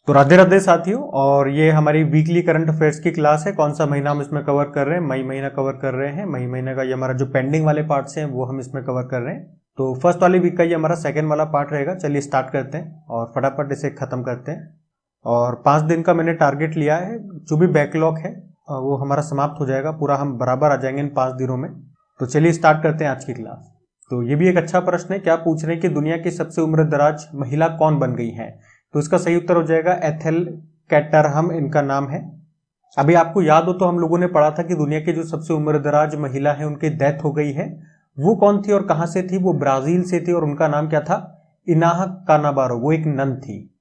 तो राधे राधे साथियों, और ये हमारी वीकली करंट अफेयर्स की क्लास है। कौन सा महीना हम इसमें कवर कर रहे हैं? मई महीना कवर कर रहे हैं। मई महीने का ये हमारा जो पेंडिंग वाले पार्ट्स हैं वो हम इसमें कवर कर रहे हैं। तो फर्स्ट वाली वीक का ये हमारा सेकंड वाला पार्ट रहेगा। चलिए स्टार्ट करते हैं और फटाफट इसे खत्म करते हैं। और 5 दिन का मैंने टारगेट लिया है। जो भी बैकलॉग है वो हमारा समाप्त हो जाएगा, पूरा हम बराबर आ जाएंगे इन 5 दिनों में। तो चलिए स्टार्ट करते हैं आज की क्लास। तो ये भी एक अच्छा प्रश्न है। क्या पूछ रहे हैं कि दुनिया की सबसे उम्रदराज महिला कौन बन गई है? तो इसका सही उत्तर हो जाएगा एथेल कैटरहम इनका नाम है। अभी आपको याद हो तो हम लोगों ने पढ़ा था कि दुनिया की जो सबसे उम्रदराज महिला है उनकी डेथ हो गई है। वो कौन थी और कहां से थी? वो ब्राजील से थी और उनका नाम क्या था? इनाह कानाबारो। वो एक नन थी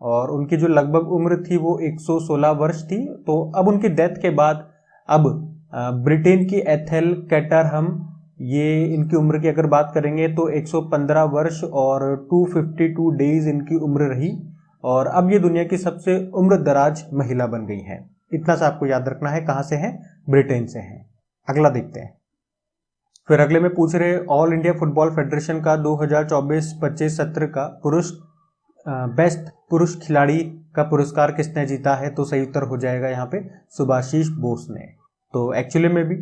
और उनकी जो लगभग उम्र थी वो 116 वर्ष थी। तो अब उनकी डेथ के बाद अब ब्रिटेन की एथेल कैटरहम, ये इनकी उम्र की अगर बात करेंगे तो 115 वर्ष और 252 डेज इनकी उम्र रही और अब ये दुनिया की सबसे उम्र दराज महिला बन गई है। इतना सा आपको याद रखना है। कहां से है? ब्रिटेन से है। अगला देखते हैं। फिर अगले में पूछ रहे ऑल इंडिया फुटबॉल फेडरेशन का 2024-25 सत्र का बेस्ट पुरुष खिलाड़ी का पुरस्कार किसने जीता है? तो सही उत्तर हो जाएगा यहाँ पे सुभाशीष बोस ने। तो एक्चुअली में भी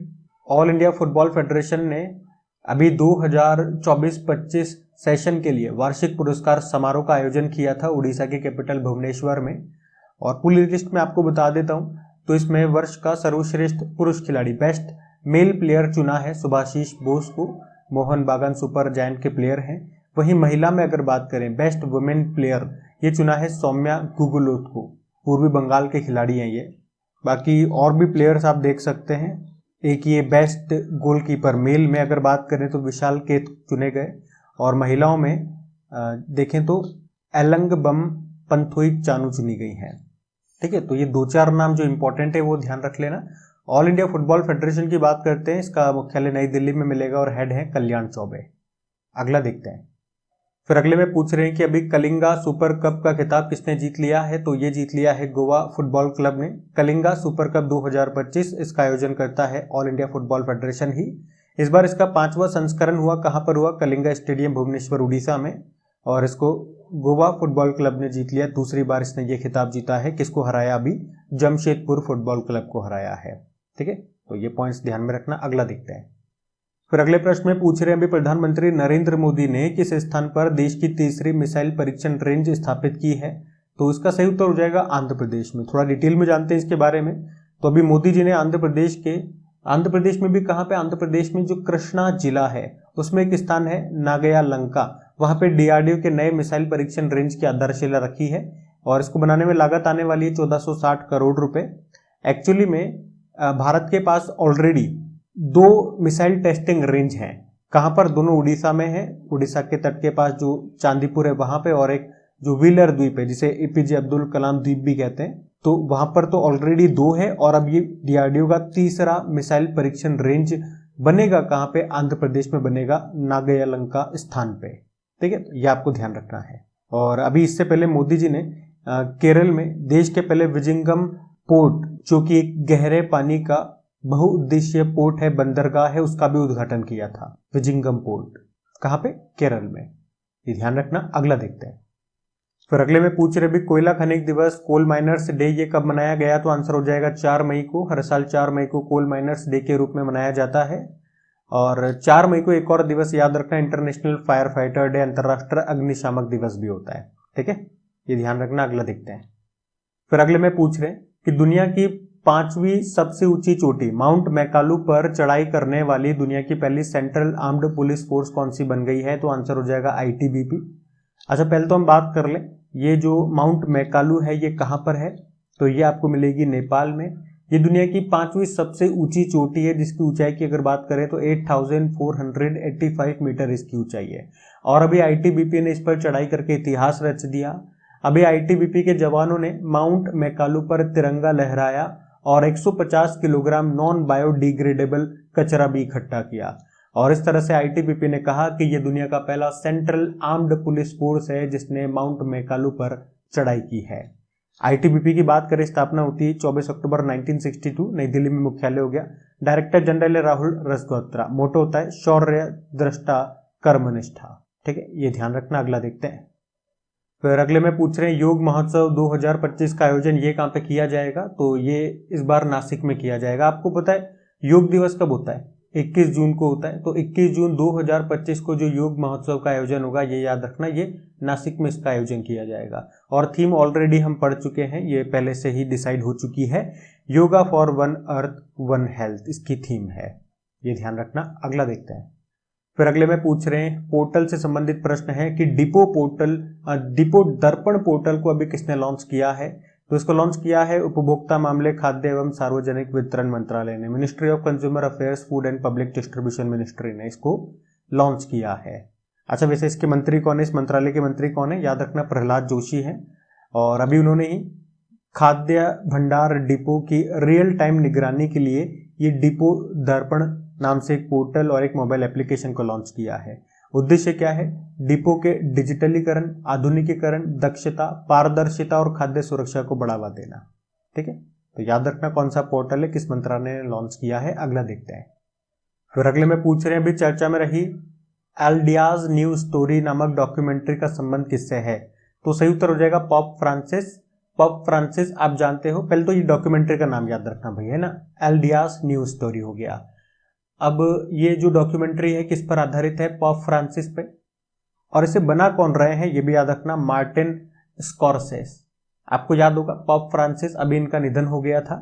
ऑल इंडिया फुटबॉल फेडरेशन ने अभी 2024-25 सेशन के लिए वार्षिक पुरस्कार समारोह का आयोजन किया था उड़ीसा के कैपिटल भुवनेश्वर में। और पूरी लिस्ट में आपको बता देता हूं। तो इसमें वर्ष का सर्वश्रेष्ठ पुरुष खिलाड़ी बेस्ट मेल प्लेयर चुना है सुभाशीष बोस को। मोहन बागान सुपर जायंट के प्लेयर हैं। वहीं महिला में अगर बात करें बेस्ट वुमेन प्लेयर ये चुना है सौम्या गुगुलोत को। पूर्वी बंगाल के खिलाड़ी हैं ये। बाकी और भी प्लेयर्स आप देख सकते हैं। एक ये बेस्ट गोलकीपर मेल में अगर बात करें तो विशाल केत चुने गए। और महिलाओं में देखें तो एलंगबम पंथोई चानू चुनी गई है। ठीक है, तो ये 2-4 नाम जो इंपॉर्टेंट है वो ध्यान रख लेना। ऑल इंडिया फुटबॉल फेडरेशन की बात करते हैं। इसका मुख्यालय नई दिल्ली में मिलेगा और हेड है कल्याण चौबे। अगला देखते हैं। फिर अगले में पूछ रहे हैं कि अभी कलिंगा सुपर कप का खिताब किसने जीत लिया है? तो ये जीत लिया है गोवा फुटबॉल क्लब ने। कलिंगा सुपर कप 2025 इसका आयोजन करता है ऑल इंडिया फुटबॉल फेडरेशन ही। इस बार इसका 5वां संस्करण हुआ। कहां पर हुआ? कलिंगा स्टेडियम भुवनेश्वर उड़ीसा में। और इसको गोवा फुटबॉल क्लब ने जीत लिया। दूसरी बार इसने ये खिताब जीता है। किसको हराया? अभी जमशेदपुर फुटबॉल क्लब को हराया है। ठीक है, तो ये पॉइंट्स ध्यान में रखना। अगला देखते हैं। फिर अगले प्रश्न में पूछ रहे हैं अभी प्रधानमंत्री नरेंद्र मोदी ने किस स्थान पर देश की तीसरी मिसाइल परीक्षण रेंज स्थापित की है? तो इसका सही उत्तर हो जाएगा आंध्र प्रदेश में। थोड़ा डिटेल में जानते हैं इसके बारे में। तो अभी मोदी जी ने आंध्र प्रदेश में भी कहां पे? आंध्र प्रदेश में जो कृष्णा जिला है उसमें एक स्थान है नागया लंका। वहां पे डीआरडीओ के नए मिसाइल परीक्षण रेंज की आधारशिला रखी है और इसको बनाने में लागत आने वाली है 1460 करोड़ रुपए। एक्चुअली में भारत के पास ऑलरेडी 2 मिसाइल टेस्टिंग रेंज हैं। कहां पर? दोनों उड़ीसा में है। उड़ीसा के तट के पास जो चांदीपुर है वहां पे, और एक जो व्हीलर द्वीप है जिसे एपीजे अब्दुल कलाम द्वीप भी कहते हैं, तो वहां पर तो ऑलरेडी 2 है। और अब ये डीआरडीओ का तीसरा मिसाइल परीक्षण रेंज बनेगा। कहां पे? आंध्र प्रदेश में बनेगा, नागयालंका स्थान पे। ठीक है, ये आपको ध्यान रखना है। और अभी इससे पहले मोदी जी ने केरल में देश के पहले विजिंगम पोर्ट, जो कि एक गहरे पानी का बहुउद्देशीय पोर्ट है, बंदरगाह है, उसका भी उद्घाटन किया था। विजिंगम पोर्ट कहां पे? केरल में। ये ध्यान रखना। अगला देखते हैं। फिर अगले में पूछ रहे भी कोयला खनिक दिवस, कोल माइनर्स डे, ये कब मनाया गया? तो आंसर हो जाएगा 4 मई को। हर साल 4 मई को कोल माइनर्स डे के रूप में मनाया जाता है। और 4 मई को एक और दिवस याद रखना, इंटरनेशनल फायर फाइटर डे, अंतरराष्ट्रीय अग्निशामक दिवस भी होता है। ठीक है, ये ध्यान रखना। अगला देखते हैं। फिर अगले में पूछ रहे कि दुनिया की 5वीं सबसे ऊंची चोटी माउंट मैकालू पर चढ़ाई करने वाली दुनिया की पहली सेंट्रल आर्म्ड पुलिस फोर्स कौन सी बन गई है? तो आंसर हो जाएगा आईटीबीपी। अच्छा, पहले तो हम बात कर लें ये जो माउंट मैकालू है ये कहां पर है? तो ये आपको मिलेगी नेपाल में। ये दुनिया की 5वीं सबसे ऊंची चोटी है जिसकी ऊंचाई की अगर बात करें तो 8485 मीटर इसकी ऊंचाई है। और अभी आईटीबीपी ने इस पर चढ़ाई करके इतिहास रच दिया। अभी आईटीबीपी के जवानों ने माउंट मैकालू पर तिरंगा लहराया और 150 किलोग्राम नॉन बायोडिग्रेडेबल कचरा भी इकट्ठा किया। और इस तरह से आईटीबीपी ने कहा कि यह दुनिया का पहला सेंट्रल आर्म्ड पुलिस फोर्स है जिसने माउंट मैकालू पर चढ़ाई की है। आईटीबीपी की बात करें, स्थापना होती है 24 अक्टूबर 1962, नई दिल्ली में मुख्यालय हो गया। डायरेक्टर जनरल है राहुल रजगोत्रा। मोटो होता है शौर्य, दृष्टा, कर्मनिष्ठा। ठीक है, ये ध्यान रखना। अगला देखते हैं। फिर अगले में पूछ रहे हैं योग महोत्सव 2025 का आयोजन ये कहाँ पे किया जाएगा, तो ये इस बार नासिक में किया जाएगा। आपको पता है योग दिवस कब होता है, 21 जून को होता है, तो 21 जून 2025 को जो योग महोत्सव का आयोजन होगा ये याद रखना, ये नासिक में इसका आयोजन किया जाएगा। और थीम ऑलरेडी हम पढ़ चुके हैं, ये पहले से ही डिसाइड हो चुकी है, yoga for one earth one health इसकी थीम है, ये ध्यान रखना। अगला देखते हैं। फिर अगले में पूछ रहे हैं पोर्टल से संबंधित प्रश्न है कि डिपो दर्पण पोर्टल को अभी किसने लॉन्च किया है, तो इसको लॉन्च किया है उपभोक्ता मामले, खाद्य एवं सार्वजनिक वितरण मंत्रालय ने, ministry of consumer affairs, food and public distribution ministry ने इसको लॉन्च किया है। अच्छा, वैसे इसके मंत्री कौन है, इस मंत्रालय के मंत्री कौन है, याद रखना प्रहलाद जोशी है। और अभी उन्होंने ही खाद्य भंडार डिपो की रियल टाइम निगरानी के लिए ये डिपो दर्पण नाम से एक पोर्टल और एक मोबाइल एप्लीकेशन को लॉन्च किया है। उद्देश्य क्या है, डिपो के डिजिटलीकरण, आधुनिकीकरण, दक्षता, पारदर्शिता और खाद्य सुरक्षा को बढ़ावा देना। ठीक है, तो याद रखना कौन सा पोर्टल है, किस मंत्रालय ने लॉन्च किया है। अगला देखते हैं। फिर अगले में पूछ रहे हैं अभी चर्चा में रही एल्डियाज न्यू स्टोरी नामक डॉक्यूमेंट्री का संबंध किससे है, तो सही उत्तर हो जाएगा पॉप फ्रांसिस। पॉप फ्रांसिस आप जानते हो, पहले तो ये डॉक्यूमेंट्री का नाम याद रखना भाई, है ना, एल्डियाज न्यू स्टोरी हो गया। अब ये जो डॉक्यूमेंट्री है किस पर आधारित है, पॉप फ्रांसिस पे, और इसे बना कौन रहे हैं ये भी याद रखना, मार्टिन स्कॉर्सेस। आपको याद होगा पॉप फ्रांसिस, अभी इनका निधन हो गया था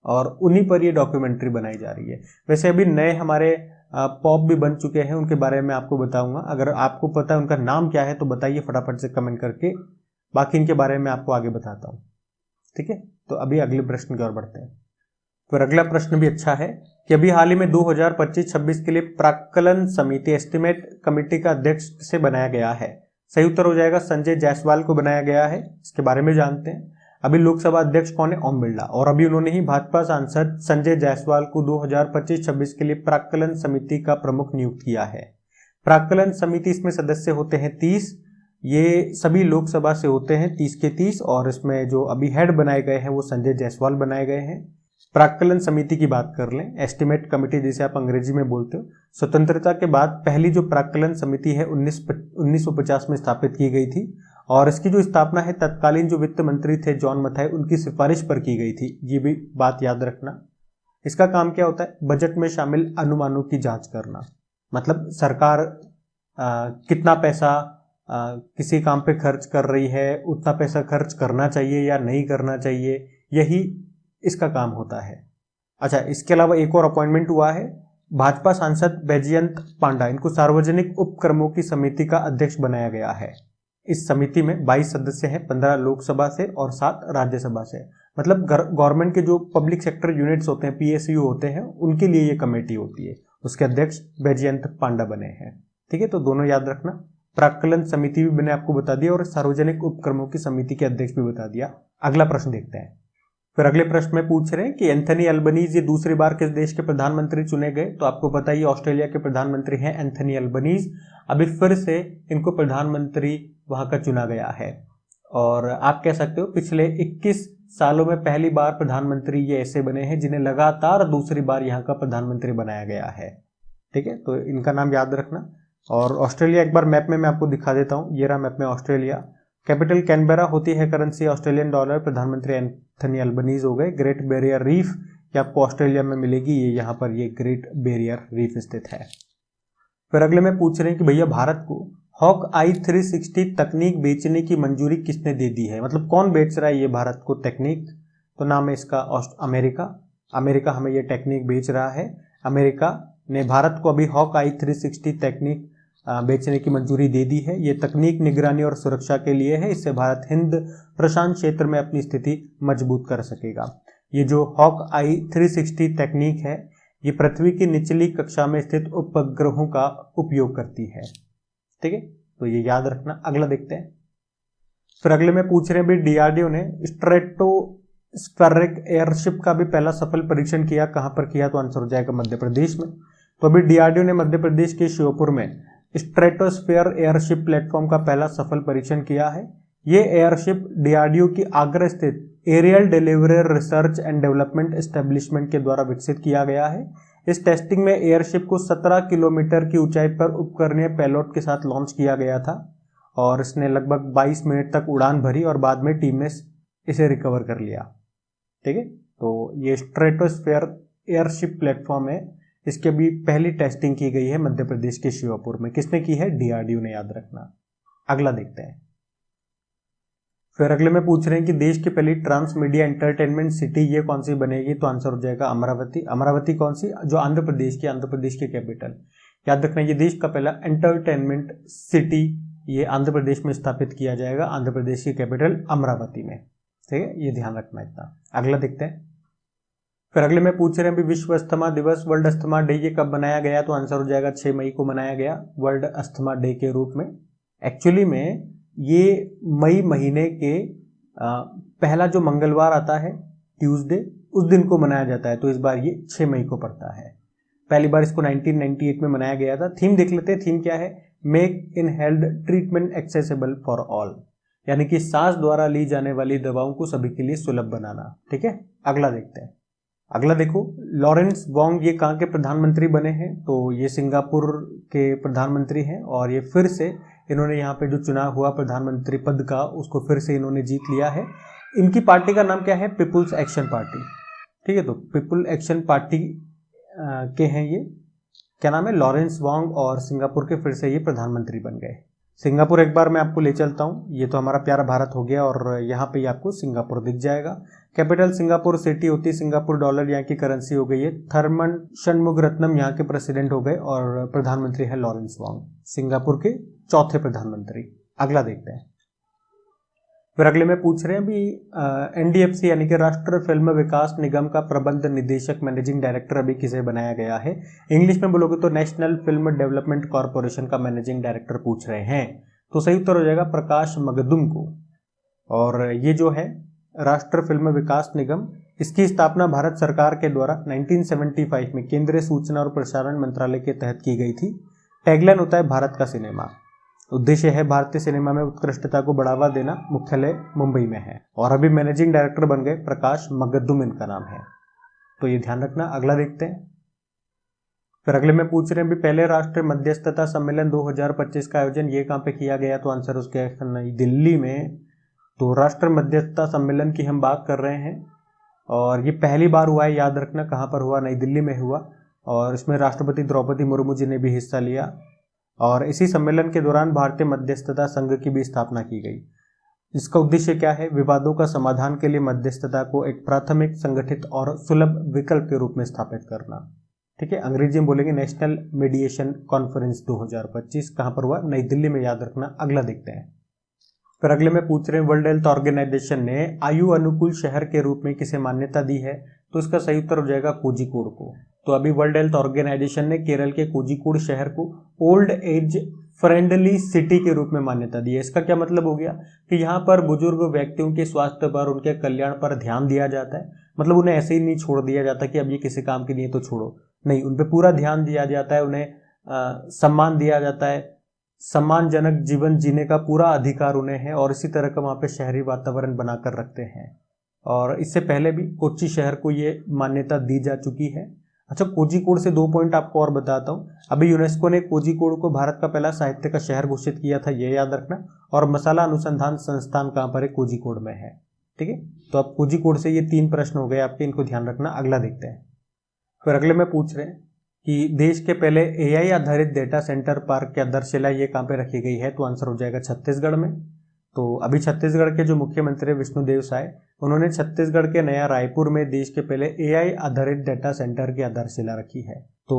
और उन्हीं पर ये डॉक्यूमेंट्री बनाई जा रही है। वैसे अभी नए हमारे पॉप भी बन चुके हैं, उनके बारे में आपको बताऊंगा। अगर आपको पता है उनका नाम क्या है तो बताइए फटाफट से कमेंट करके, बाकी इनके बारे में आपको आगे बताता हूँ। ठीक है, तो अभी अगले प्रश्न की ओर बढ़ते हैं। फिर अगला प्रश्न भी अच्छा है कि अभी हाल ही में 2025-26 के लिए प्राक्कलन समिति एस्टिमेट कमेटी का अध्यक्ष किसे बनाया गया है, सही उत्तर हो जाएगा संजय जायसवाल को बनाया गया है। इसके बारे में जानते हैं। अभी लोकसभा अध्यक्ष कौन है, ओम बिरला, और अभी उन्होंने ही भाजपा सांसद संजय जायसवाल को 2025-26 के लिए प्राक्कलन समिति का प्रमुख नियुक्त किया है। प्राक्कलन समिति इसमें सदस्य होते हैं 30, ये सभी लोकसभा से होते हैं 30 के 30, और इसमें जो अभी हेड बनाए गए हैं वो संजय जायसवाल बनाए गए हैं। प्राक्कलन समिति की बात कर लें, एस्टिमेट कमेटी जिसे आप अंग्रेजी में बोलते हो, स्वतंत्रता के बाद पहली जो प्राक्कलन समिति है 1950 में स्थापित की गई थी, और इसकी जो स्थापना है तत्कालीन जो वित्त मंत्री थे जॉन मथाई, उनकी सिफारिश पर की गई थी। ये भी बात याद रखना। इसका काम क्या होता है, बजट में शामिल अनुमानों की जांच करना, मतलब सरकार कितना पैसा किसी काम पे खर्च कर रही है, उतना पैसा खर्च करना चाहिए या नहीं करना चाहिए, यही इसका काम होता है। अच्छा, इसके अलावा एक और अपॉइंटमेंट हुआ है, भाजपा सांसद बैजयंत पांडा, इनको सार्वजनिक उपक्रमों की समिति का अध्यक्ष बनाया गया है। इस समिति में 22 सदस्य हैं, 15 लोकसभा से और 7 राज्यसभा से, मतलब गवर्नमेंट के जो पब्लिक सेक्टर यूनिट्स होते हैं, पीएसयू होते हैं, उनके लिए ये कमेटी होती है। उसके अध्यक्ष बैजयंत पांडा बने हैं। ठीक है, तो दोनों याद रखना, प्राक्कलन समिति भी मैंने आपको बता दिया और सार्वजनिक उपक्रमों की समिति के अध्यक्ष भी बता दिया। अगला प्रश्न देखते हैं। फिर अगले प्रश्न में पूछ रहे हैं कि एंथनी अल्बनीज ये दूसरी बार किस देश के प्रधानमंत्री चुने गए, तो आपको पता ही ऑस्ट्रेलिया के प्रधानमंत्री हैं एंथनी अल्बनीज। अभी फिर से इनको प्रधानमंत्री वहां का चुना गया है, और आप कह सकते हो पिछले 21 सालों में पहली बार प्रधानमंत्री ये ऐसे बने हैं जिन्हें लगातार दूसरी बार यहाँ का प्रधानमंत्री बनाया गया है। ठीक है, तो इनका नाम याद रखना। और ऑस्ट्रेलिया एक बार मैप में मैं आपको दिखा देता हूँ, ये रहा मैप में ऑस्ट्रेलिया। कैपिटल कैनबेरा होती है, करेंसी ऑस्ट्रेलियन डॉलर, प्रधानमंत्री एंथनी अल्बनीज हो गए। ग्रेट बैरियर रीफ ये आपको ऑस्ट्रेलिया में मिलेगी, ये यहाँ पर ये ग्रेट बैरियर रीफ स्थित है। फिर अगले में पूछ रहे हैं कि भैया भारत को हॉक आई 360 तकनीक बेचने की मंजूरी किसने दे दी है, मतलब कौन बेच रहा है ये भारत को टेक्निक, तो नाम है इसका अमेरिका। अमेरिका हमें ये टेक्निक बेच रहा है। अमेरिका ने भारत को अभी हॉक आई 360 तकनीक बेचने की मंजूरी दे दी है। ये तकनीक निगरानी और सुरक्षा के लिए है, इससे भारत हिंद प्रशांत क्षेत्र में अपनी स्थिति मजबूत कर सकेगा। ये जो हॉक आई 360 तकनीक है ये पृथ्वी की निचली कक्षा में स्थित उपग्रहों का उपयोग करती है। ठीक है, तो ये याद रखना। अगला देखते हैं। फिर अगले में पूछ रहे हैं भाई डीआरडीओ ने स्ट्रेटोस्फेरिक एयरशिप का भी पहला सफल परीक्षण किया, कहां पर किया, तो आंसर हो जाएगा मध्य प्रदेश में। तो अभी डीआरडीओ ने मध्य प्रदेश के श्योपुर में स्ट्रेटोस्फेयर एयरशिप प्लेटफॉर्म का पहला सफल परीक्षण किया है। ये एयरशिप डीआरडीओ की आगरा स्थित aerial delivery research and development establishment के द्वारा विकसित किया गया है। इस टेस्टिंग में एयरशिप को 17 किलोमीटर की ऊंचाई पर उपकरणीय पेलोड के साथ लॉन्च किया गया था, और इसने लगभग 22 मिनट तक उड़ान भरी और बाद में टीम ने इसे रिकवर कर लिया। ठीक है, तो ये स्ट्रेटोस्फेयर एयरशिप प्लेटफॉर्म है, इसकी अभी पहली टेस्टिंग की गई है मध्य प्रदेश के शिवपुर में। किसने की है? डीआरडीओ ने, याद रखना। अगला देखते हैं। फिर अगले में पूछ रहे हैं कि देश की पहली ट्रांस मीडिया एंटरटेनमेंट सिटी ये कौन सी बनेगी? तो आंसर हो जाएगा अमरावती। अमरावती कौन सी? जो आंध्र प्रदेश की कैपिटल। याद रखना, ये देश का पहला एंटरटेनमेंट सिटी ये आंध्र प्रदेश में स्थापित किया जाएगा, आंध्र प्रदेश की कैपिटल अमरावती में। ठीक है, ये ध्यान रखना इतना। अगला देखते हैं। फिर अगले में पूछ रहे हैं विश्व अस्थमा दिवस, वर्ल्ड अस्थमा डे ये कब मनाया गया? तो आंसर हो जाएगा 6 मई को मनाया गया वर्ल्ड अस्थमा डे के रूप में। एक्चुअली में ये मई महीने के पहला जो मंगलवार आता है, ट्यूसडे, उस दिन को मनाया जाता है। तो इस बार ये 6 मई को पड़ता है। पहली बार इसको 1998 में मनाया गया था। थीम देख लेते हैं, थीम क्या है? Make inhaled treatment accessible for all, यानी कि सांस द्वारा ली जाने वाली दवाओं को सभी के लिए सुलभ बनाना। ठीक है, अगला देखते हैं। अगला देखो, लॉरेंस वोंग ये कहाँ के प्रधानमंत्री बने हैं? तो ये सिंगापुर के प्रधानमंत्री हैं और ये फिर से इन्होंने यहाँ पे जो चुनाव हुआ प्रधानमंत्री पद का, उसको फिर से इन्होंने जीत लिया है। इनकी पार्टी का नाम क्या है? People's action party. ठीक है, तो पीपुल एक्शन पार्टी के हैं ये, क्या नाम है? लॉरेंस वोंग, और सिंगापुर के फिर से ये प्रधानमंत्री बन गए। सिंगापुर एक बार मैं आपको ले चलता हूँ। ये तो हमारा प्यारा भारत हो गया और यहाँ पे आपको सिंगापुर दिख जाएगा। कैपिटल सिंगापुर, सिटी होती सिंगापुर, डॉलर यहाँ की करेंसी हो गई है। थर्मन शनमुगरत्नम यहाँ के प्रेसिडेंट हो गए और प्रधानमंत्री है लॉरेंस वोंग, सिंगापुर के चौथे प्रधानमंत्री। अगला देखते हैं। फिर अगले में पूछ रहे हैं अभी एनडीएफसी यानी कि राष्ट्रीय फिल्म विकास निगम का प्रबंध निदेशक, मैनेजिंग डायरेक्टर अभी किसे बनाया गया है? इंग्लिश में बोलोगे तो नेशनल फिल्म डेवलपमेंट कॉर्पोरेशन का मैनेजिंग डायरेक्टर पूछ रहे हैं। तो सही उत्तर हो जाएगा प्रकाश मगदुम को। और ये जो है राष्ट्रीय फिल्म विकास निगम, इसकी स्थापना भारत सरकार के द्वारा 1975 में केंद्रीय सूचना और प्रसारण मंत्रालय के तहत की गई थी। टैगलाइन होता है भारत का सिनेमा। उद्देश्य है भारतीय सिनेमा में उत्कृष्टता को बढ़ावा देना। मुख्यालय मुंबई में है और अभी मैनेजिंग डायरेक्टर बन गए प्रकाश मगदुम इनका नाम है, तो ये ध्यान रखना। अगला देखते हैं। फिर अगले में पूछ रहे हैं भी पहले राष्ट्रीय मध्यस्थता सम्मेलन 2025 का आयोजन ये कहाँ पे किया गया? तो आंसर उसके नई दिल्ली में। तो राष्ट्रीय मध्यस्थता सम्मेलन की हम बात कर रहे हैं और ये पहली बार हुआ है, याद रखना। कहाँ पर हुआ? नई दिल्ली में हुआ और इसमें राष्ट्रपति द्रौपदी मुर्मू जी ने भी हिस्सा लिया और इसी सम्मेलन के दौरान भारतीय मध्यस्थता संघ की भी स्थापना की गई। इसका उद्देश्य क्या है? विवादों का समाधान के लिए मध्यस्थता को एक प्राथमिक, संगठित और सुलभ विकल्प के रूप में स्थापित करना। ठीक है, अंग्रेजी में बोलेंगे नेशनल मीडिएशन कॉन्फ्रेंस 2025। कहां पर हुआ? नई दिल्ली में, याद रखना। अगला देखते हैं। फिर अगले में पूछ रहे हैं वर्ल्ड हेल्थ ऑर्गेनाइजेशन ने आयु अनुकूल शहर के रूप में किसे मान्यता दी है? तो इसका सही उत्तर हो जाएगा कोझिकोड को। तो अभी वर्ल्ड हेल्थ ऑर्गेनाइजेशन ने केरल के कोझिकोड शहर को ओल्ड एज फ्रेंडली सिटी के रूप में मान्यता दी है। इसका क्या मतलब हो गया कि यहाँ पर बुजुर्ग व्यक्तियों के स्वास्थ्य पर, उनके कल्याण पर ध्यान दिया जाता है। मतलब उन्हें ऐसे ही नहीं छोड़ दिया जाता कि अब ये किसी काम की नहीं है तो छोड़ो, नहीं, उन पर पूरा ध्यान दिया जाता है। उन्हें सम्मान दिया जाता है, सम्मानजनक जीवन जीने का पूरा अधिकार उन्हें है और इसी तरह का वहाँ पे शहरी वातावरण बनाकर रखते हैं। और इससे पहले भी कोच्चि शहर को ये मान्यता दी जा चुकी है। अच्छा, कोझिकोड से 2 पॉइंट आपको और बताता हूँ। अभी यूनेस्को ने कोझिकोड को भारत का पहला साहित्य का शहर घोषित किया था, ये याद रखना। और मसाला अनुसंधान संस्थान कहाँ पर है? कोझिकोड में है। ठीक है, तो अब कोझिकोड से ये 3 प्रश्न हो गए आपके, इनको ध्यान रखना। अगला देखते हैं। फिर अगले में पूछ रहे हैं कि देश के पहले एआई आधारित डेटा सेंटर पार्क की आधारशिला ये कहाँ पे रखी गई है? तो आंसर हो जाएगा छत्तीसगढ़ में। तो अभी छत्तीसगढ़ के जो मुख्यमंत्री विष्णुदेव साय, उन्होंने छत्तीसगढ़ के नया रायपुर में देश के पहले एआई आधारित डेटा सेंटर की आधारशिला रखी है। तो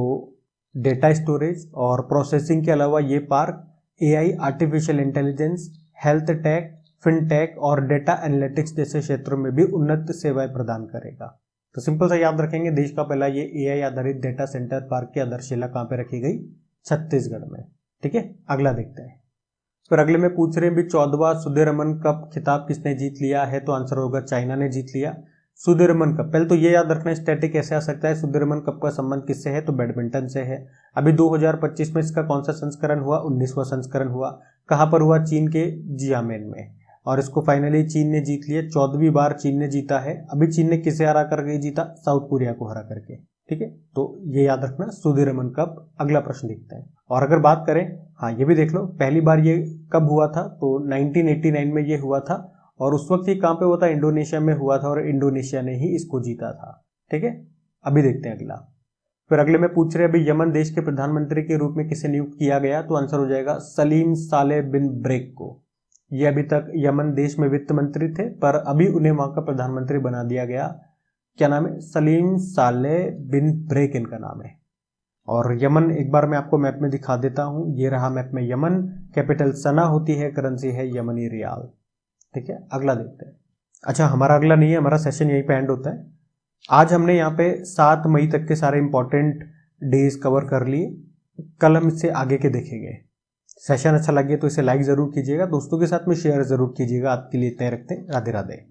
डेटा स्टोरेज और प्रोसेसिंग के अलावा ये park AI, artificial intelligence, health take, fintech और डेटा एनालिटिक्स जैसे क्षेत्रों में भी उन्नत सेवाएं प्रदान करेगा। तो सिंपल सा याद रखेंगे, देश का पहला ये एआई आधारित डेटा सेंटर पार्क की आधारशिला कहाँ पे रखी गई? छत्तीसगढ़ में। ठीक है, अगला देखते हैं। फिर अगले में पूछ रहे हैं भी 14वां सुदीरमन कप खिताब किसने जीत लिया है? तो आंसर होगा चाइना ने जीत लिया सुदीरमन कप। पहले तो ये याद रखना स्टैटिक कैसे आ सकता है, सुदीरमन कप का संबंध किससे है? तो बैडमिंटन से है। अभी 2025 में इसका कौन सा संस्करण हुआ? 19वां संस्करण हुआ। कहाँ पर हुआ? चीन के जियामेन में। और इसको फाइनली चीन ने जीत लिया। 14वीं बार चीन ने जीता है। अभी चीन ने किसे हरा करके जीता? साउथ कोरिया को हरा करके। ठीक है, तो ये याद रखना सुदीरमन कप। अगला प्रश्न देखते हैं। और अगर बात करें, हाँ ये भी देख लो, पहली बार ये कब हुआ था, तो 1989 में ये हुआ था और उस वक्त ये कहाँ पे हुआ था, इंडोनेशिया में हुआ था और इंडोनेशिया ने ही इसको जीता था। ठीक है, अभी देखते हैं अगला। फिर अगले में पूछ रहे हैं अभी यमन देश के प्रधानमंत्री के रूप में किसे नियुक्त किया गया, तो आंसर हो जाएगा सलीम साले बिन ब्रेक को। ये अभी तक यमन देश में वित्त मंत्री थे पर अभी उन्हें वहां का प्रधानमंत्री बना दिया गया। क्या नाम है, सलीम साले बिन ब्रेक इनका नाम है। और यमन एक बार मैं आपको मैप में दिखा देता हूं, ये रहा मैप में यमन, कैपिटल सना होती है, करेंसी है यमनी रियाल। ठीक है, अगला देखते हैं। अच्छा, हमारा अगला नहीं है, हमारा सेशन यहीं पे एंड होता है। आज हमने यहाँ पे 7 मई तक के सारे इंपॉर्टेंट डेज कवर कर लिए, कल हम इससे आगे के देखेंगे। सेशन अच्छा लगे तो इसे लाइक जरूर कीजिएगा, दोस्तों के साथ में शेयर जरूर कीजिएगा। आपके लिए इतने रखते हैं, राधे राधे।